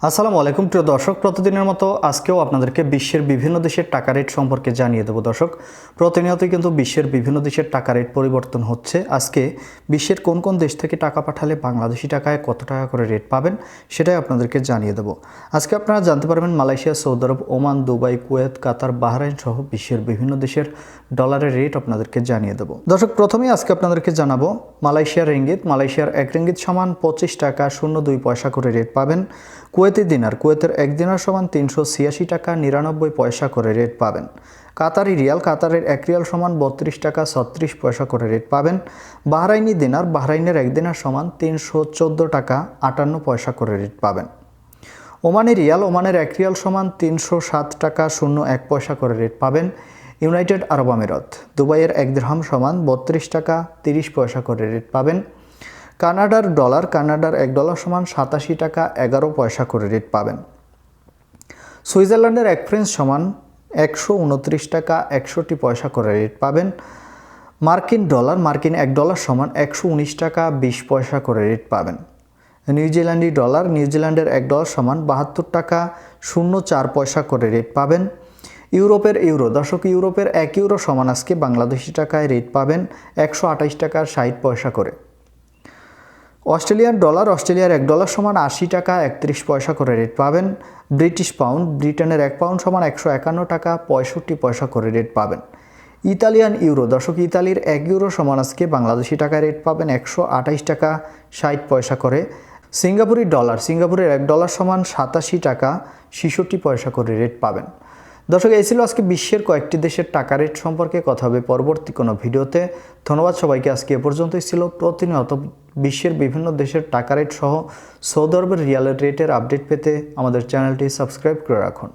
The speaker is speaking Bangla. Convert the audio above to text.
আসসালামু আলাইকুম প্রিয় দর্শক, প্রতিদিনের মতো আজকেও আপনাদেরকে বিশ্বের বিভিন্ন দেশের টাকা রেট সম্পর্কে জানিয়ে দেব। দর্শক, প্রতিনিয়তই কিন্তু বিশ্বের বিভিন্ন দেশের টাকা রেট পরিবর্তন হচ্ছে। আজকে বিশ্বের কোন কোন দেশ থেকে টাকা পাঠালে বাংলাদেশি টাকায় কত টাকা করে রেট পাবেন সেটাই আপনাদেরকে জানিয়ে দেব। আজকে আপনারা জানতে পারবেন মালয়েশিয়া, সৌদি আরব, ওমান, দুবাই, কুয়েত, কাতার, বাহরাইন সহ বিশ্বের বিভিন্ন দেশের ডলারের রেট আপনাদেরকে জানিয়ে দেব। দর্শক, প্রথমেই আজকে আপনাদেরকে জানাবো মালয়েশিয়ার রিঙ্গিত। মালয়েশিয়ার 1 রিঙ্গিত সমান 25 টাকা 02 পয়সা করে রেট পাবেন। কুয়েতি দিনার, কুয়েতের 1 দিনার সমান 386 টাকা 99 পয়সা করে রেট পাবেন। কাতারি রিয়াল, কাতারের 1 রিয়াল সমান 32 টাকা 36 পয়সা করে রেট পাবেন। বাহরাইনি দিনার, বাহরাইনের 1 দিনার সমান 314 টাকা 58 পয়সা করে রেট পাবেন। ওমানি রিয়াল, ওমানের 1 রিয়াল সমান 307 টাকা 01 পয়সা করে রেট পাবেন। ইউনাইটেড আরব আমিরাত, দুবাইয়ের 1 দিরহাম সমান 32 টাকা 30 পয়সা করে রেট পাবেন। কানাডার ডলার, কানাডার 1 ডলার সমান 87 টাকা 11 পয়সা করে রেট পাবেন। সুইজারল্যান্ডের 1 ফ্রেঞ্চ সমান 129 টাকা 61 পয়সা করে রেট পাবেন। মার্কিন ডলার, মার্কিন 1 ডলার সমান 119 টাকা 20 পয়সা করে রেট পাবেন। নিউজিল্যান্ডি ডলার, নিউজিল্যান্ডের 1 ডলার সমান 72 টাকা 04 পয়সা করে রেট পাবেন। ইউরোপের ইউরো, দর্শক ইউরোপের 1 ইউরো সমান আজকে বাংলাদেশি টাকায় রেট পাবেন 128 টাকা 60 পয়সা করে। অস্ট্রেলিয়ান ডলার, অস্ট্রেলিয়ার 1 ডলার সমান 80 টাকা 31 পয়সা করে রেট পাবেন। ব্রিটিশ পাউন্ড, ব্রিটেনের 1 পাউন্ড সমান 151 টাকা 65 পয়সা করে রেট পাবেন। ইতালিয়ান ইউরো, দর্শক ইতালির 1 ইউরো সমান আজকে বাংলাদেশি টাকায় রেট পাবেন 128 টাকা 60 পয়সা করে। সিঙ্গাপুরি ডলার, সিঙ্গাপুরের 1 ডলার সমান 87 টাকা 66 পয়সা করে রেট পাবেন। দর্শক, এই ছিল আজকে বিশ্বের কয়েকটি দেশের টাকা রেট সম্পর্কে। কথা হবে পরবর্তী কোনো ভিডিওতে। ধন্যবাদ সবাইকে। আজকে এ পর্যন্তই ছিল। প্রতিনিয়ত বিশ্বের বিভিন্ন দেশের টাকা রেট সহ সৌদি আরবের রিয়ালের রেটের আপডেট পেতে আমাদের চ্যানেলটি সাবস্ক্রাইব করে রাখুন।